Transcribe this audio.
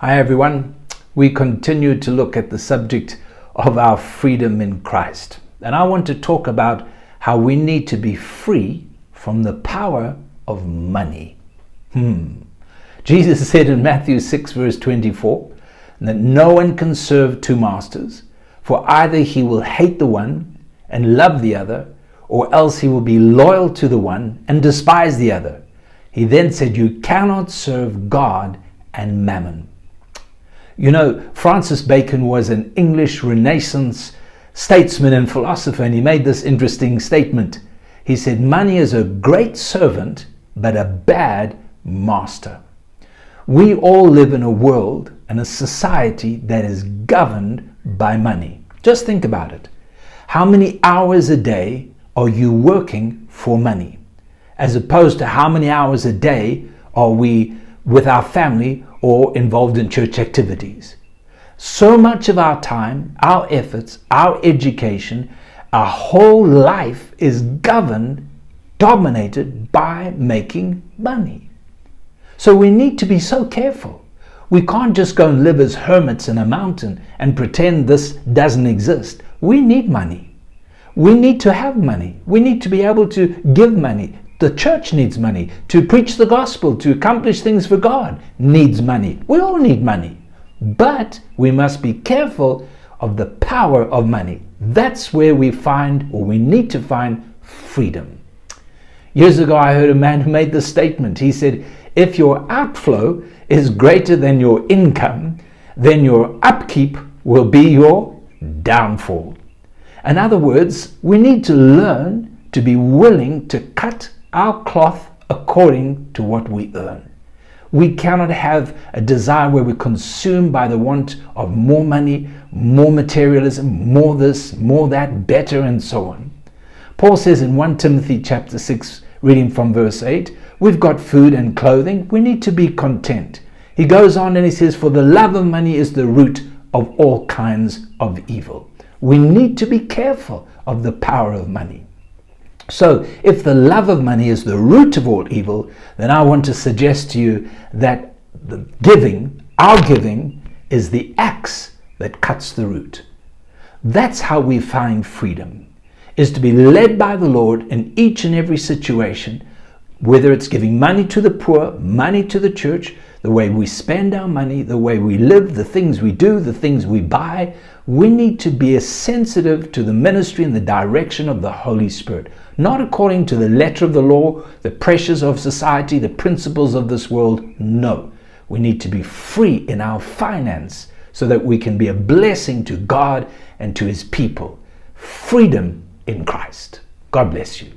Hi everyone. We continue to look at the subject of our freedom in Christ. And I want to talk about how we need to be free from the power of money. Jesus said in Matthew 6 verse 24 that no one can serve two masters, for either he will hate the one and love the other, or else he will be loyal to the one and despise the other. He then said, you cannot serve God and mammon. You know, Francis Bacon was an English Renaissance statesman and philosopher, and he made this interesting statement. He said, money is a great servant, but a bad master. We all live in a world and a society that is governed by money. Just think about it. How many hours a day are you working for money? As opposed to how many hours a day are we with our family or involved in church activities. So much of our time, our efforts, our education, our whole life is governed, dominated by making money. So we need to be so careful. We can't just go and live as hermits in a mountain and pretend this doesn't exist. We need money. We need to have money. We need to be able to give money. The church needs money. To preach the gospel, to accomplish things for God, needs money. We all need money. But we must be careful of the power of money. That's where we find, or we need to find, freedom. Years ago, I heard a man who made this statement. He said, if your outflow is greater than your income, then your upkeep will be your downfall. In other words, we need to learn to be willing to cut our cloth according to what we earn. We cannot have a desire where we're consumed by the want of more money, more materialism, more this, more that, better, and so on. Paul says in 1 Timothy chapter 6, reading from verse 8, we've got food and clothing, we need to be content. He goes on and he says, for the love of money is the root of all kinds of evil. We need to be careful of the power of money. So if the love of money is the root of all evil, then I want to suggest to you that our giving is the axe that cuts the root. That's how we find freedom, is to be led by the Lord in each and every situation, whether it's giving money to the poor, money to the church, the way we spend our money, the way we live, the things we do, the things we buy. We need to be sensitive to the ministry and the direction of the Holy Spirit, not according to the letter of the law, the pressures of society, the principles of this world. No, we need to be free in our finance so that we can be a blessing to God and to His people. Freedom in Christ. God bless you.